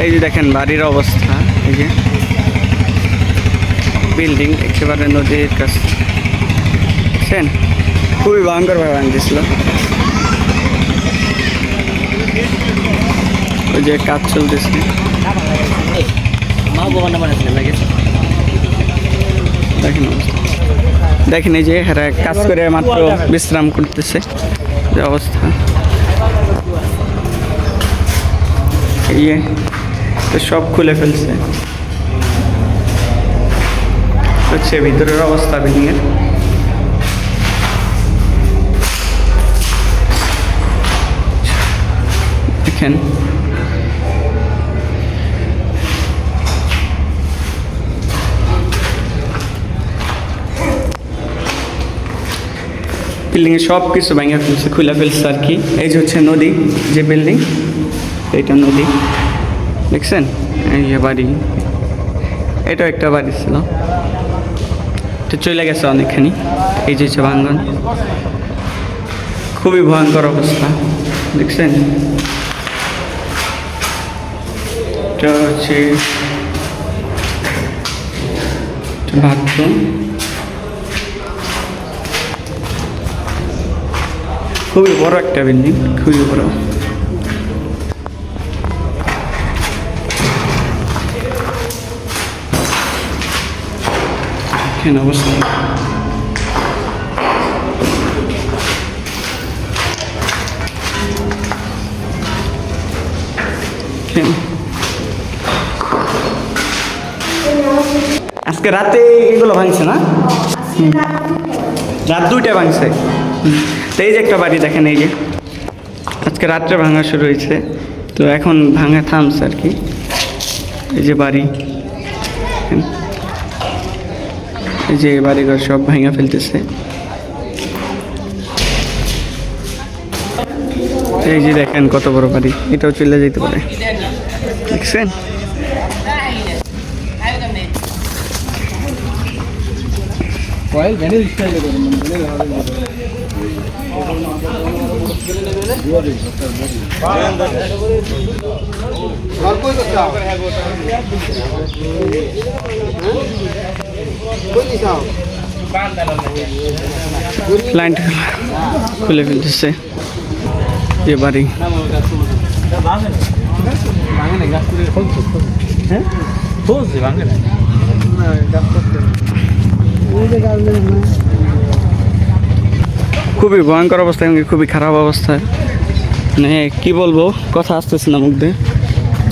এই যে দেখেন বাড়ির অবস্থা, এই যে বিল্ডিং একেবারে নদীর কাছে, বুঝছেন? খুবই ভয়ঙ্করভাবে ভাঙতেছিল। ওই যে কাজ চলতেছে, দেখেন অবস্থা, দেখেন এই যে এরা কাজ করে মাত্র বিশ্রাম করতেছে, যে অবস্থা। এই সব খুলে ফেলছে, হচ্ছে ভিতরের অবস্থা বিল্ডিং এর। দেখেন বিল্ডিং এ সব কিছু ভেঙে ফেলছে, খুলে ফেলছে আর কি। এই যে হচ্ছে নদী, যে বিল্ডিং এইটা নদী, দেখছেন? এই যে বাড়ি, এটাও একটা বাড়ি ছিল, এটা চলে গেছে অনেকখানি। এই যে হচ্ছে ভাঙ্গন, খুবই ভয়ঙ্কর অবস্থা, দেখছেন? এটা হচ্ছে বাথরুম, খুবই বড় একটা বিল্ডিং, খুবই বড়। কেন অবস্থা, আজকে রাতে এগুলো ভাঙছে না? রাত 2টায় ভাঙছে। তো এই যে একটা বাড়ি দেখেন, এই যে আজকে রাত্রে ভাঙা শুরু হয়েছে, তো এখন ভাঙা থামছে আর কি। এই যে বাড়ি, এই যে বাড়িঘর সব ভাঙা ফেলতেছে। এই যে দেখেন কত বড় বাড়ি, এটাও চলে যেতে পারে, দেখছেন? লাইন খুলে ফেলতেছে যে বাড়ি। খুবই ভয়ঙ্কর অবস্থা, এবং খুবই খারাপ অবস্থা, মানে কি বলবো, কথা আসতেছে না মুখ দিয়ে।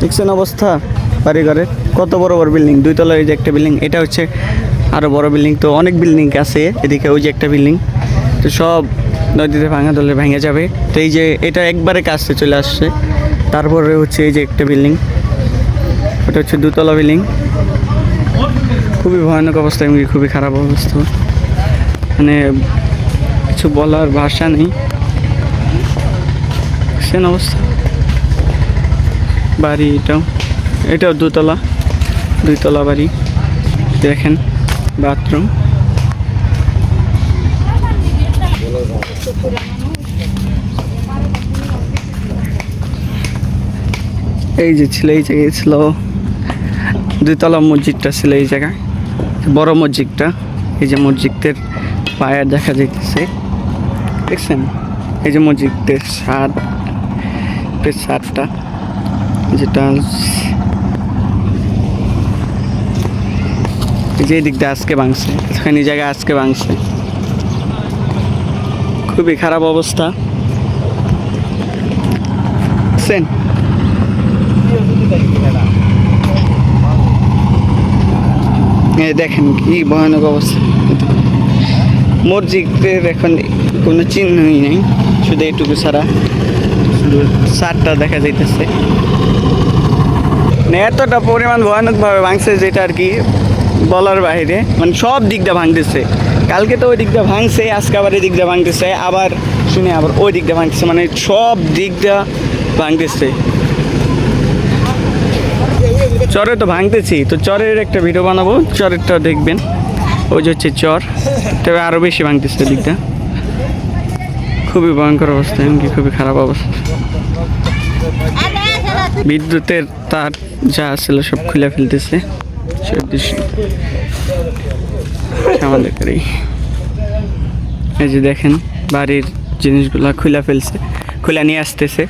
দেখছেন অবস্থা বাড়িঘরের, কত বড় বড় বিল্ডিং, 2 তলার এই যে একটা বিল্ডিং, এটা হচ্ছে আরও বড় বিল্ডিং। তো অনেক বিল্ডিং আছে এদিকে, ওই যে একটা বিল্ডিং, তো সব নদীতে ভাঙা দলে ভেঙে যাবে। তো এই যে এটা একবারে কাছে চলে আসছে। তারপরে হচ্ছে এই যে একটা বিল্ডিং, ওটা হচ্ছে 2 তলা বিল্ডিং। খুবই ভয়ানক অবস্থা, এবং খুবই খারাপ অবস্থা, মানে কিছু বলার ভাষা নেই। সেন অবস্থা বাড়ি, এটাও 2 তলা বাড়ি, দেখেন বাথরুম। এই যে ছিল, এই জায়গায় ছিল 2 তলা মসজিদটা ছিল, এই জায়গায় বড় মসজিদটা। এই যে মসজিদের পায়ার দেখা যাইতেছে, দেখছেন? এই যে মসজিদের ছাদটা, যেটা যে দিক দিয়ে আজকে ভাঙছে, এখানে জায়গায় আজকে ভাঙছে। খুবই খারাপ অবস্থা, দেখছেন? দেখেন কি ভয়ানক অবস্থা। মসজিদের এখন কোনো চিহ্নই নেই, শুধু এইটুকু ছাড়া, শুধু ছাদটা দেখা যাইতেছে। মানে এতটা পরিমাণ ভয়ানকভাবে ভাঙছে, যেটা আর কি বলার বাইরে, মানে সব দিক দিয়ে ভাঙতেছে। কালকে তো ওই দিক দিয়ে ভাঙছে, আজকে আবার এই দিক দিয়ে ভাঙতেছে, আবার শুনে আবার ওই দিক দিয়ে ভাঙতেছে, মানে সব দিক দিয়ে ভাঙতেছে। চরে তো ভাঙতেছি, তো চরের একটা ভিডিও বানাবো, চরেরটা দেখবেন। ওই যে হচ্ছে চর, তবে আরও বেশি ভাঙতেছে দিকটা। খুবই ভয়ঙ্কর অবস্থা, এমনকি খুবই খারাপ অবস্থা। বিদ্যুতের তার যা ছিল সব খুলে ফেলতেছে। সব দৃশ্য আমাদের এই যে দেখেন বাড়ির জিনিসগুলা খুলে ফেলছে, খুলে নিয়ে আসতেছে।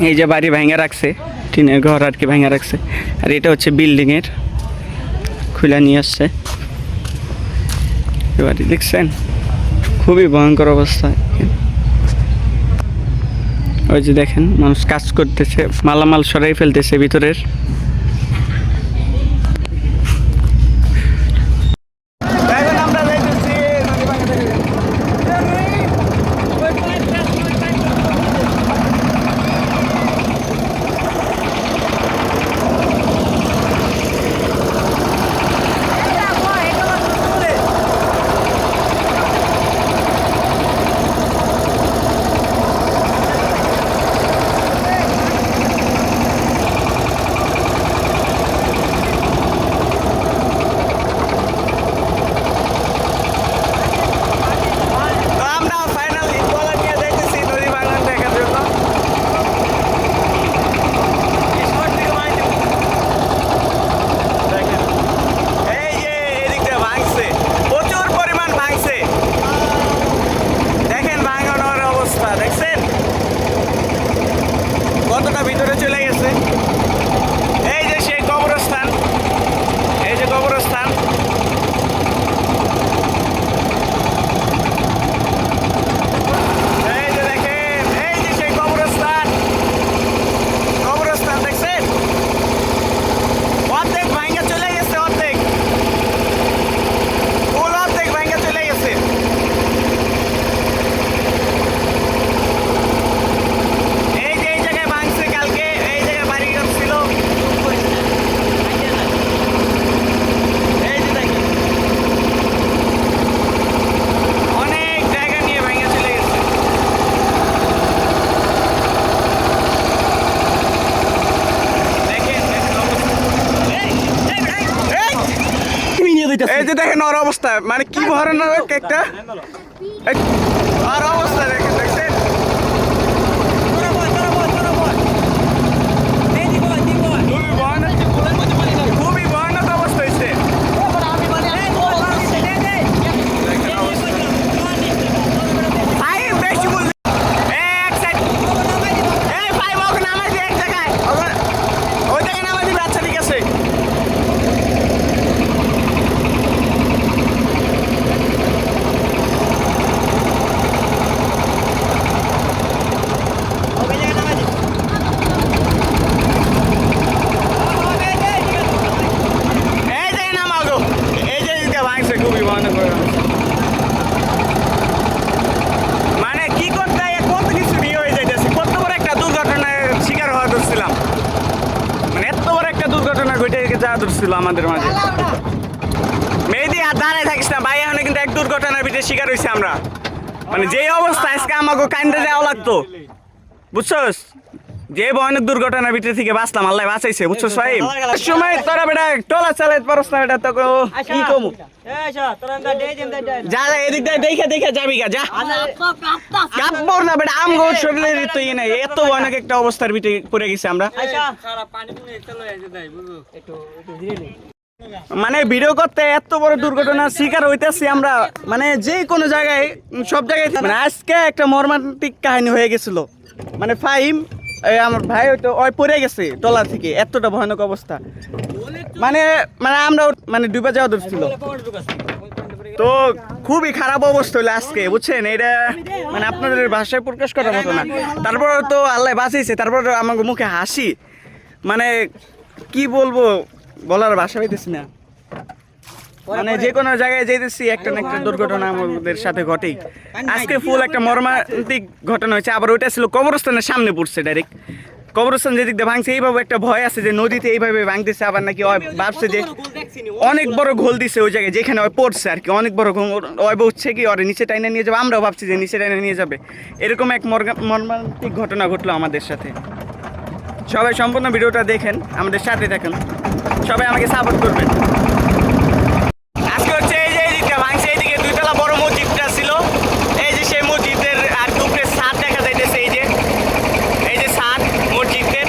এই যে বাড়ি ভাঙা রাখছে, টিনের ঘর আর কি ভাঙা রাখছে। আর এটা হচ্ছে বিল্ডিংয়ের, খুলে নিয়ে আসছে বাড়ি। দেখছেন খুবই ভয়ঙ্কর অবস্থা। ওই যে দেখেন মানুষ কাজ করতেছে, মালামাল সরাই ফেলতেছে ভিতরের। কতটা ভিতরে চলে গেছে। এই যে সেই কবরস্থান, এই যে কবরস্থান। এই যে দেখেন, এই যে সেই কবরস্থান, কবরস্থান দেখছেন অর্ধেক ভাঙ্গা চলে গেছে, অর্ধেক ফুল অর্ধেক ভাঙ্গা চলে গেছে। এই যে দেখেন ওর অবস্থা, মানে কি ভরানো একটা আর অবস্থা দেখেন, দেখছেন খুবই ভয়ানক অবস্থা হয়েছে। মানে কি করতে কত কিছু নিয়ে হয়ে যাইতেছে, কত বড় একটা দুর্ঘটনার শিকার হওয়া ধরছিলাম, মানে এত বড় একটা দুর্ঘটনা ঘটে যাওয়া ধরছিল আমাদের মাঝে। মেহেদি আর দাঁড়ায় থাকিস না ভাই, এখন কিন্তু এক দুর্ঘটনার ভিতরে শিকার হয়েছে আমরা। মানে যে অবস্থা আজকে আমাকে কান্দে যাওয়া লাগতো, বুঝছস, যে ভয়ানক দুর্ঘটনার ভিতরে থেকে বাঁচলাম, আল্লাহ বাঁচাইছে, বুঝছস ভাই। সময় তোরা বেটা টলা চালাইতে পারস না, বেটা তোকে কি কমু। যা যা এদিক দেখে দেখে যাবি গা, যা কাপড় না বেটা, আম গোর শরীরের তো ইয়ে নাই, এত ভয়ানক একটা অবস্থার ভিতরে পড়ে গেছি আমরা। মানে ভিডিও করতে এত বড় দুর্ঘটনার শিকার হইতেছি আমরা, মানে যে কোনো জায়গায় সব জায়গায়। মানে আজকে একটা মর্মান্তিক কাহিনী হয়ে গেছিল, মানে ফাহিম আমার ভাই হয়তো ওই পড়ে গেছে টলা থেকে, এতটা ভয়ানক অবস্থা। মানে মানে আমরা মানে ডুবে যাওয়া ধরছিল, তো খুবই খারাপ অবস্থা হলো আজকে, বুঝছেন। এটা মানে আপনাদের ভাষায় প্রকাশ করার মতো না। তারপর তো আল্লাহ বাঁচিয়েছে, তারপর আমার মুখে হাসি, মানে কি বলবো, বলার ভাষা হইতেছি না। মানে যে কোনো জায়গায় যেতেছি একটা না একটা দুর্ঘটনা আমাদের সাথে ঘটেই। আজকে ফুল একটা মর্মান্তিক ঘটনা হয়েছে, আবার ওইটা ছিল কবরস্থানের সামনে পড়ছে ডাইরেক্ট। কবরস্থান যেদিক দিয়ে ভাঙছে, এইভাবে একটা ভয় আছে যে নদীতে এইভাবে ভাঙতেছে, আবার নাকি ভাবছে যে অনেক বড় ঘোল দিছে ওই জায়গায় যেখানে ওই পড়ছে আর কি, অনেক বড় ওই বলছে কি ওরে নিচে টাইনে নিয়ে যাবে, আমরাও ভাবছি যে নিচে টাইনে নিয়ে যাবে। এরকম এক মর্মান্তিক ঘটনা ঘটলো আমাদের সাথে। সবাই সম্পূর্ণ ভিডিওটা দেখেন, আমাদের সাথে থাকেন, সবাই আমাকে সাপোর্ট করবেন। আজকে হচ্ছে এই যে এইদিকটা ভাঙছে, এইদিকে দুইতলা বড় মসজিদটা ছিল, এই যে সেই মসজিদের আর উপরে ছাদ দেখা যাইতেছে, এই যে ছাদ মসজিদের।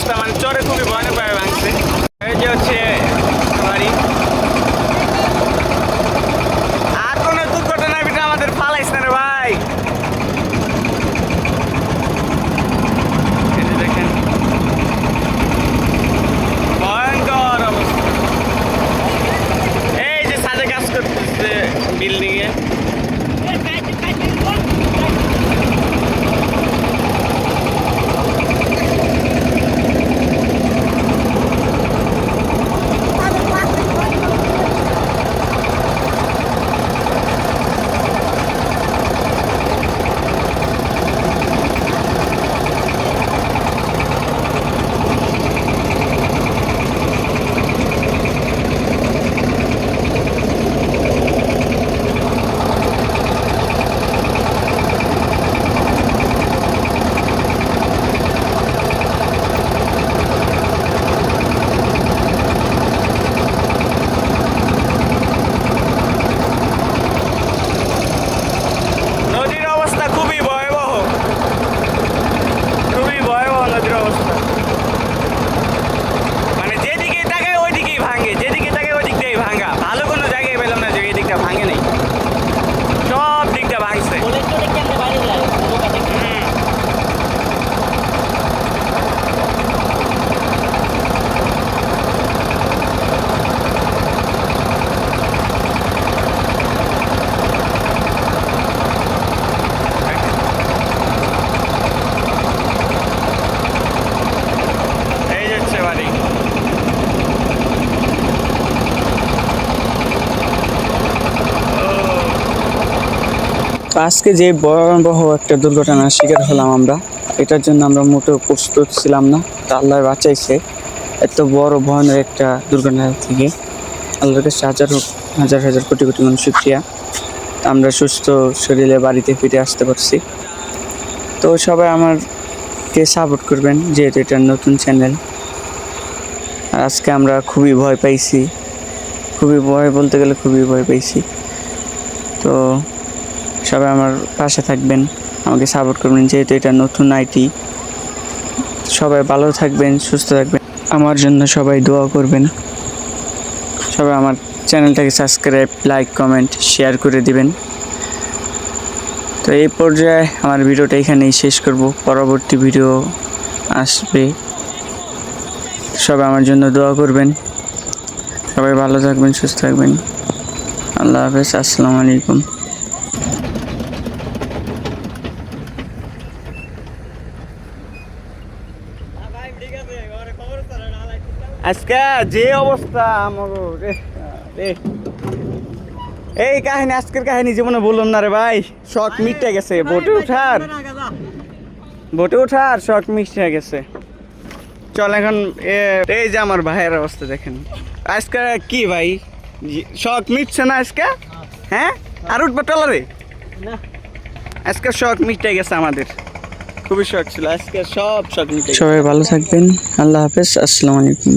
অবস্থা, মানে চরে খুবই ভয়ানকভাবে ভাঙছে। এই যে হচ্ছে বাড়ি। আর কোনো দুর্ঘটনার ভিতরে আমাদের ফালাইস না রে ভাই। এই যে দেখেন ভয়ঙ্কর অবস্থা। এই যে সাজে কাজ করতেছে বিল্ডিং এ। নদীর অবস্থা খুবই ভয়াবহ, খুবই ভয়াবহ নদীর অবস্থা। মানে যেদিকে তাকায় ওই দিকেই ভাঙে, যেদিকে তাকায় ওই দিক দিয়েই ভাঙা। ভালো কোনো জায়গায় পেলাম না যে এই দিকটা ভাঙে নেই, সব দিকটা ভাঙছে। এই যাচ্ছে বাড়ি। আজকে যে ভয়াবহ একটা দুর্ঘটনার শিকার হলাম আমরা, এটার জন্য আমরা মোটেও প্রস্তুত ছিলাম না। তা আল্লাহ বাঁচাইছে এত বড় ভয়ানক একটা দুর্ঘটনা থেকে। আল্লাহর কাছে হাজার হাজার কোটি কোটি মানুষ শুকরিয়া, আমরা সুস্থ শরীরে বাড়িতে ফিরে আসতে পারছি। তো সবাই আমারকে সাপোর্ট করবেন, যেহেতু এটা নতুন চ্যানেল। আর আজকে আমরা খুবই ভয় পাইছি, খুবই ভয় বলতে গেলে খুবই ভয় পাইছি। তো সবাই আমার পাশে থাকবেন, আমাকে সাপোর্ট করবেন, যেহেতু এটা নতুন আইটি। সবাই ভালো থাকবেন, সুস্থ থাকবেন, আমার জন্য সবাই দোয়া করবেন। সবাই আমার চ্যানেলটাকে সাবস্ক্রাইব, লাইক, কমেন্ট, শেয়ার করে দিবেন। তো এই পর্যায়ে আমার ভিডিওটা এখানেই শেষ করব, পরবর্তী ভিডিও আসবে। সবাই আমার জন্য দোয়া করবেন, সবাই ভালো থাকবেন, সুস্থ থাকবেন। আল্লাহ হাফেজ, আসসালামু আলাইকুম। আজকে যে অবস্থা আমার এই কাহিনী, আজকের কাহিনী জীবনে বললাম না রে ভাই। শখ মিটে গেছে, বোটে ওঠার শখ মিটে গেছে। চল এখন এই যে আমার ভাইয়ের অবস্থা দেখেন। আজকে কি ভাই শখ মিটছে না আজকে? হ্যাঁ, আর উঠবো টলারে? আজকে শখ মিটে গেছে আমাদের, খুবই শখ ছিল আজকে, সব শখ মিটে। সবাই ভালো থাকবেন, আল্লাহ হাফেজ, আসসালামু আলাইকুম।